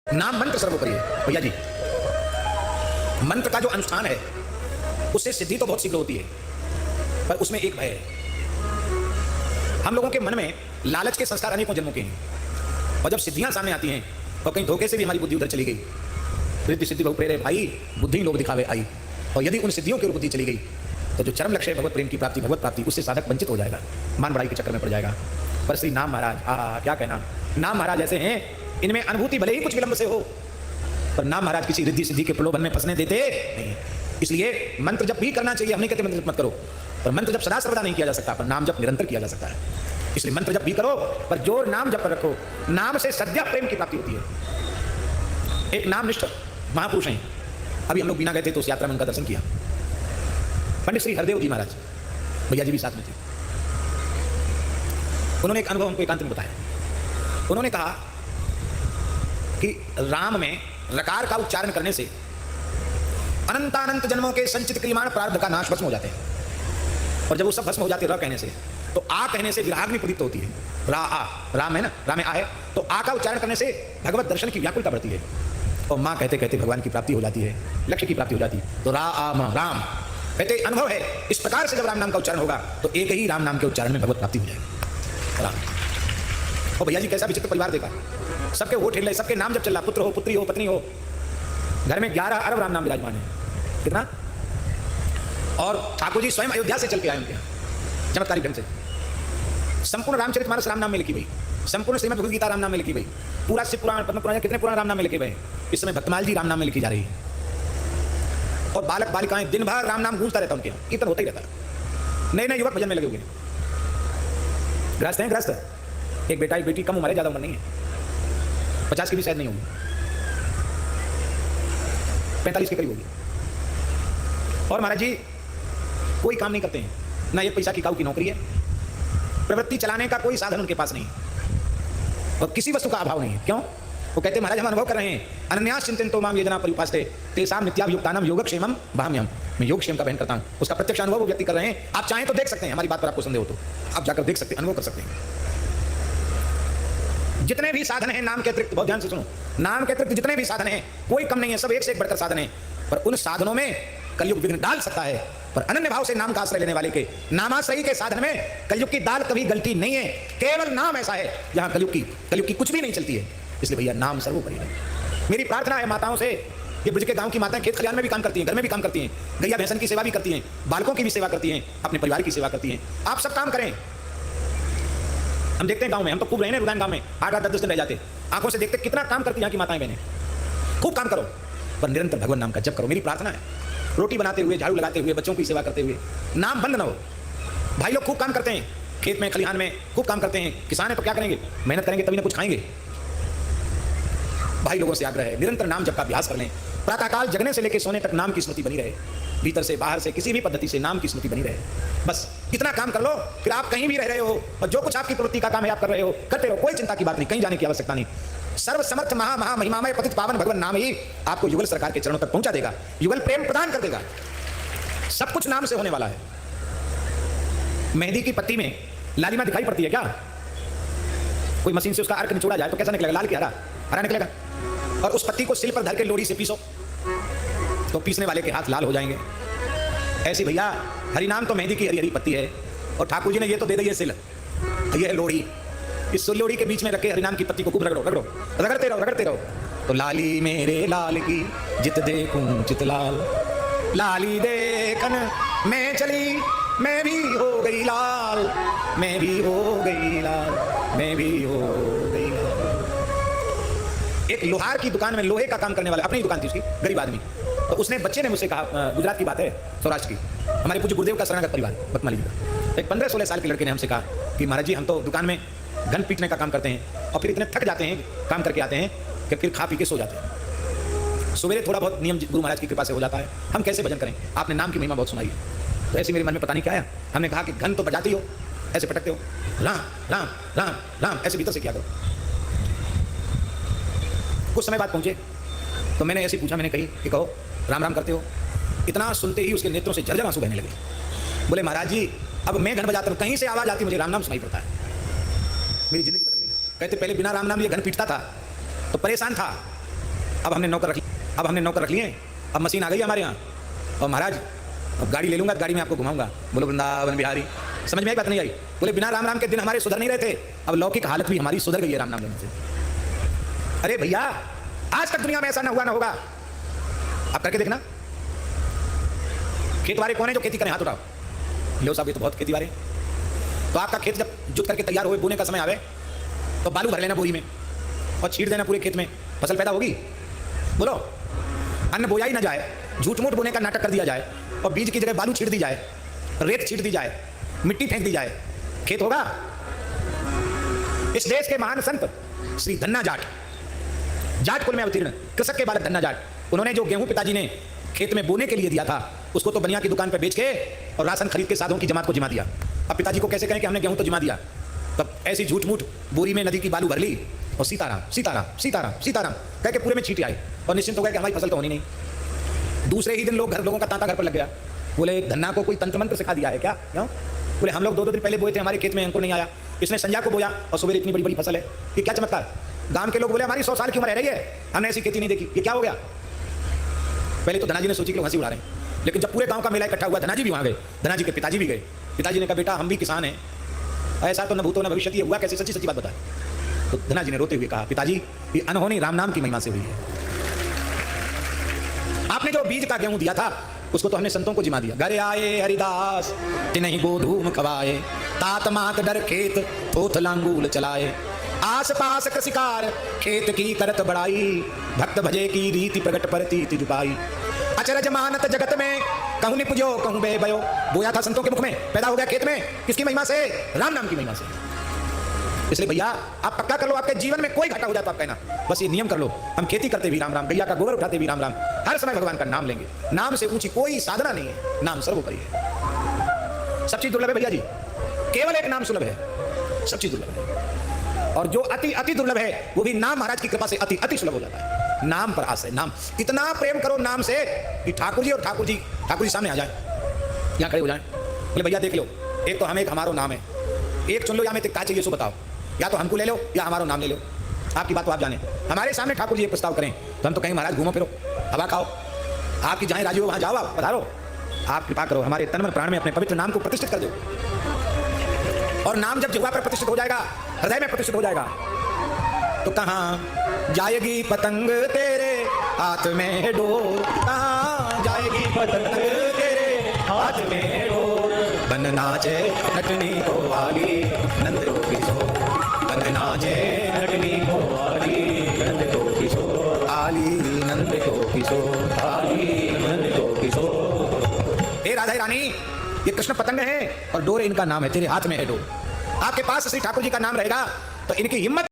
नाम मंत्र सर्वोपरि है भैया जी। मंत्र का जो अनुष्ठान है उससे सिद्धि तो बहुत शीघ्र होती है, पर उसमें एक भय है। हम लोगों के मन में लालच के संस्कार अनेकों जन्मों के हैं, और जब सिद्धियां सामने आती हैं और कहीं धोखे से भी हमारी बुद्धि उधर चली गई, रिद्धि सिद्धि बहु प्रेरे भाई, बुद्धि लोग दिखावे आई, और यदि उन सिद्धियों की ओर बुद्धि चली गई तो जो चरम लक्ष्य है भगवत प्रेम की प्राप्ति, भगवत प्राप्ति, उससे साधक वंचित हो जाएगा, मान बढ़ाई के चक्कर में पड़ जाएगा। पर श्री नाम महाराज, क्या कहना, नाम महाराज ऐसे हैं, इनमें अनुभूति भले ही कुछ विलंब से हो, पर नाम महाराज किसी रिद्धि सिद्धि के प्रलोभन में फंसने देते नहीं। इसलिए मंत्र जब भी करना चाहिए, हम नहीं कहते मंत्र मत करो, पर मंत्र जब सदा सर्वदा नहीं किया जा सकता, पर नाम जब निरंतर किया जा सकता है। इसलिए मंत्र जब भी करो, पर जोर नाम जब पर रखो, नाम से सद्या प्रेम की प्राप्ति होती है। एक नामनिष्ठ महापुरुष हैं, अभी हम लोग बिना गए थे तो उस यात्रा में उनका दर्शन किया, पंडित श्री हरदेव जी महाराज, भैया जी भी साथ में थे। उन्होंने एक अनुभव हमको एकांत में बताया। उन्होंने कहा कि राम में रकार का उच्चारण करने से अनंतानंत जन्मों के संचित क्रियमाण प्रारब्ध का नाश भस्म हो जाते हैं, और जब वो सब भस्म हो जाते हैं र कहने से, तो आ कहने से विराग्नि प्रदीप्त होती है। रा आ, राम है ना, राम में आ है, तो आ का उच्चारण करने से भगवत दर्शन की व्याकुलता बढ़ती है, और माँ कहते कहते भगवान की प्राप्ति हो जाती है, लक्ष्य की प्राप्ति हो जाती है। तो रा आ मा राम कहते अनुभव है, इस प्रकार से जब राम नाम का उच्चारण होगा तो एक ही राम नाम के उच्चारण में भगवत प्राप्ति हो जाएगी। राम। और भैया जी कैसा विचित्र परिवार देखा, सबके वो ठेले, सबके नाम जब चल रहा, पुत्र हो, पुत्री हो, पत्नी हो, घर में 11 अरब राम नाम विराजमान है। कितना? और ठाकुर जी स्वयं अयोध्या से चल के आए उनके यहाँ चमत्कारिक ढंग से। संपूर्ण रामचरितमानस राम नाम में लिखी गई, संपूर्ण श्रीमद् भगवद गीता राम नाम में लिखी गई, पूरा शिव पुराण, पद्म पुराण, कितने पुराण राम नाम में लिखे गए। इस समय भक्तमाल जी राम नाम में लिखी जा रही है, और बालक बालिकाएं दिन भर राम नाम गूंजता रहता उनके यहाँ, कीर्तन होता ही रहता। नए नए युवक भजन में लगे हुए, ग्रस्त हैं, ग्रस्त। एक बेटा एक बेटी, कम उम्र है, ज्यादा उम्र नहीं है, 50 की भी शायद नहीं होगी, 45 के करीब होगी। और महाराज जी कोई काम नहीं करते हैं, ना एक पैसा की काऊ की नौकरी है, प्रवृत्ति चलाने का कोई साधन उनके पास नहीं है, और किसी वस्तु का अभाव नहीं है। क्यों? वो कहते महाराज हम अनुभव कर रहे हैं, अनन्यास चिंतन्तो माम योजना परिउपास्ते तेषां नित्याभियुक्तानां योगक्षेमं भाम्यहम्। मैं योगक्षेम का बहन करता हूँ, उसका प्रत्यक्ष अनुभव वो व्यक्ति कर रहे हैं। आप चाहें तो देख सकते हैं, हमारी बात पर आपको संदेह हो तो आप जाकर देख सकते हैं, अनुभव कर सकते हैं। जितने भी साधन हैं नाम के अतिरिक्त, बहुत ध्यान से सुनो, नाम के अतिरिक्त जितने भी साधन हैं कोई कम नहीं है, सब एक से एक बढ़कर साधन है, पर उन साधनों में कलयुग विघ्न डाल सकता है। पर अनन्य भाव से नाम का आश्रय लेने वाले के, नामाश्रयी के साधन में कलयुग की दाल कभी गलती नहीं है। केवल नाम ऐसा है जहां कलयुग की कुछ भी नहीं चलती है। इसलिए भैया नाम सर्वोपरि है। मेरी प्रार्थना है माताओं से, ये ब्रज के गांव की माताएं खेत खलिहान में भी काम करती हैं, घर में भी काम करती हैं, गैया भैंसन की सेवा भी करती हैं, बालकों की भी सेवा करती हैं, अपने परिवार की सेवा करती हैं। आप सब काम करें। हम देखते हैं गांव में, हम तो खूब रहे हैं रुदान गांव में, 8-8 10 दिन रह जाते, आंखों से देखते कितना काम करती यहाँ की माताएं बहनें। खूब काम करो, पर निरंतर भगवान नाम का जप करो। मेरी प्रार्थना है, रोटी बनाते हुए, झाड़ू लगाते हुए, बच्चों की सेवा करते हुए नाम बंद न हो। भाई लोग खूब काम करते हैं, खेत में खलिहान में खूब काम करते हैं, किसान है तो क्या करेंगे, मेहनत करेंगे तभी ना कुछ खाएंगे। भाई लोगों से आग्रह है, निरंतर नाम जप का अभ्यास कर लें। प्रातःकाल जगने से लेकर सोने तक नाम की स्मृति बनी रहे, भीतर से बाहर से किसी भी पद्धति से नाम की स्मृति बनी रहे। बस इतना काम कर लो, फिर आप कहीं भी रह रहे हो और जो कुछ आपकी प्रवृत्ति का काम है आप कर रहे हो, करते रहो, कोई चिंता की बात नहीं, कहीं जाने की आवश्यकता नहीं। सर्व समर्थ महा महा महिमामय पतित पावन भगवान नाम ही आपको युगल सरकार के चरणों तक पहुंचा देगा, युगल प्रेम प्रदान कर देगा। सब कुछ नाम से होने वाला है। मेहंदी की पत्ती में लालिमा दिखाई पड़ती है क्या? कोई मशीन से उसका अर्क निचोड़ा जाए तो कैसा निकलेगा? लाल क्या हरा निकलेगा। और उस पत्ती को सिल पर धर के लोड़ी से पीसो तो पीसने वाले के हाथ लाल हो जाएंगे। ऐसी भैया हरि नाम तो मेहंदी की हरी हरी पत्ती है, और ठाकुर जी ने ये तो दे दी है सिल, ये है लोड़ी। इस लोड़ी के बीच में रखे हरिनाम की पत्ती को खूब रगड़ो रगड़ो, रगड़ते रहो रगड़ते रहो, तो लाली मेरे लाल की जित देखूं चित लाल, लाली देखन मैं चली मैं भी हो गई लाल, मैं भी हो गई लाल, मैं भी हो गई लाल। एक लोहार की दुकान में लोहे का काम करने वाला, अपनी दुकान थी उसकी, गरीब आदमी, तो उसने बच्चे ने मुझसे कहा, गुजरात की बात है, सौराष्ट्र की, हमारे पूज्य गुरुदेव का शरणागत परिवार बकमाली का, एक 15-16 साल के लड़के ने हमसे कहा कि महाराज जी हम तो दुकान में घन पीटने का काम करते हैं, और फिर इतने थक जाते हैं काम करके आते हैं कि फिर खा पी के सो जाते हैं। सवेरे थोड़ा बहुत नियम गुरु महाराज की कृपा से हो जाता है, हम कैसे भजन करें? आपने नाम की महिमा बहुत सुनाई है। तो ऐसे मेरे मन में पता नहीं क्या आया, हमने कहा कि घन तो बजाती हो, ऐसे पटकते हो, राम राम राम राम, ऐसे भीतर से क्या करो। कुछ समय बाद पहुंचे तो मैंने ऐसे पूछा, मैंने कही कि कहो राम राम करते हो? इतना सुनते ही उसके नेत्रों से झरझर आंसू बहने लगे। बोले महाराज जी अब मैं घन बजाता हूँ, कहीं से आवाज आती मुझे राम नाम सुनाई पड़ता है, मेरी जिंदगी बदल गई। कहते पहले बिना राम नाम ये घन पीटता था तो परेशान था, अब हमने नौकर रख लिए, अब मशीन आ गई हमारे यहाँ। और महाराज अब गाड़ी ले लूंगा, गाड़ी में आपको घुमाऊंगा। बोलो वृंदावन बिहारी। समझ में आई बात नहीं आई? बोले बिना राम नाम के दिन हमारे सुधर नहीं रहे थे, अब लौकिक हालत भी हमारी सुधर गई है राम नाम लेने से। अरे भैया आज तक दुनिया में ऐसा ना हुआ ना होगा। आप करके देखना। खेत वाले कौन है जो खेती करें? हाथ उठाओ। लो साहब ये तो बहुत खेती वाले। तो आपका खेत जब जुत करके तैयार हो, बोने का समय आवे, तो बालू भर लेना बोरी में और छीट देना पूरे खेत में, फसल पैदा होगी? बोलो। अन्न बोया ही ना जाए, झूठ मूठ बोने का नाटक कर दिया जाए और बीज की जगह बालू छीट दी जाए, रेत छीट दी जाए, मिट्टी फेंक दी जाए, खेत होगा? इस देश के महान संत श्री धन्ना जाट कुल में अवतीर्ण कृषक के बालक धन्ना जाट, उन्होंने जो गेहूं पिताजी ने खेत में बोने के लिए दिया था, उसको तो बनिया की दुकान पर बेच के और राशन खरीद के साधों की जमात को जिमा दिया। अब पिताजी को कैसे कहें कि हमने गेहूं तो जिमा दिया? तब ऐसी झूठ मूठ बोरी में नदी की बालू भर ली और सीताराम सीताराम सीताराम सीताराम कह के पूरे में छीट आए और निश्चिंत हो गए कि हमारी फसल तो होनी नहीं। दूसरे ही दिन लोगों का तांता घर पर लग गया। बोले धन्ना को कोई तंत्र मंत्र सिखा दिया है क्या? क्यों? बोले हम लोग 2 दिन पहले बोए थे, हमारे खेत में अंकुर नहीं आया, इसने संध्या को बोया और सुबह इतनी बड़ी बड़ी फसल है, ये क्या चमत्कार? गांव के लोग बोले हमारी 100 साल की उम्र रह रही है, हमने ऐसी खेती नहीं देखी, ये क्या हो गया? पहले तो धनाजी ने सोची कि हंसी उड़ा रहे हैं, लेकिन जब पूरे गांव का मेला इकट्ठा हुआ, धनाजी भी वहां गए, धनाजी के पिताजी भी गए। पिताजी ने कहा बेटा हम भी किसान हैं, ऐसा तो न भूतो न भविष्य, ये हुआ कैसे? सच्ची सच्ची बात बता। तो धनाजी ने रोते हुए कहा पिताजी ये अनहोनी राम नाम की महिमा से हुई है। आपने जो बीज का गेहूं दिया था उसको तो हमने संतों को जिमा दिया। घर आए हरिदास तिन्हीं गोधूम खवाए, तात मात डर खेत थोथ लांगूल चलाए, आस पास कृषिकार खेत की करत बड़ाई, भक्त भजे की रीति प्रगट परती जुपाई, अचरज मानत जगत में कहूं निपुजो कहूं बे भयो। बोया था संतों के मुख में, पैदा हो गया खेत में, किसकी महिमा से? राम नाम की महिमा से। इसलिए भैया आप पक्का कर लो, आपके जीवन में कोई घाटा हो जाए तो आप कहना, बस ये नियम कर लो, हम खेती करते भी राम राम, गैया का गोबर उठाते भी राम राम, हर समय भगवान का नाम लेंगे। नाम से ऊंची कोई साधना नहीं है, नाम सर्वोपरि है। सब चीज दुर्लभ है भैया जी, केवल एक नाम सुलभ है, सब चीज दुर्लभ है। और जो अति अति दुर्लभ है वो भी नाम महाराज की कृपा से अति अति सुलभ हो जाता है। नाम पर आस है, नाम इतना प्रेम करो नाम से कि ठाकुर जी सामने आ जाए, यहाँ खड़े हो जाए, बोले भैया देख लो, एक तो हम एक हमारो नाम है, एक चुन लो, या में क्या चाहिए सो बताओ, या तो हमको ले लो या हमारा नाम ले लो, आपकी बात तो आप जाने। हमारे सामने ठाकुर जी एक प्रस्ताव करें तो हम तो कहें महाराज घूमो फिरो, हवा खाओ, आपकी जहाँ राजी हो वहाँ जाओ, आप पधारो, आप कृपा करो, हमारे तन मन प्राण में अपने पवित्र नाम को प्रतिष्ठित कर दो। और नाम जब जिह्वा पर प्रतिष्ठित हो जाएगा, हृदय में प्रतिष्ठित हो जाएगा, तो कहाँ जाएगी पतंग तेरे हाथ में डोर, कहाँ जाएगी पतंग तेरे हाथ में डोर, बन नाचे नटनी को वाली नंद को किशोर, बन नाचे नटनी को वाली नंद को किशोर, आली नंद को किशोर, आली नंद को किशोर। हे राधा रानी, ये कृष्ण पतंग है और डोर इनका नाम है, तेरे हाथ में है डोर। आपके पास श्री ठाकुर जी का नाम रहेगा तो इनकी हिम्मत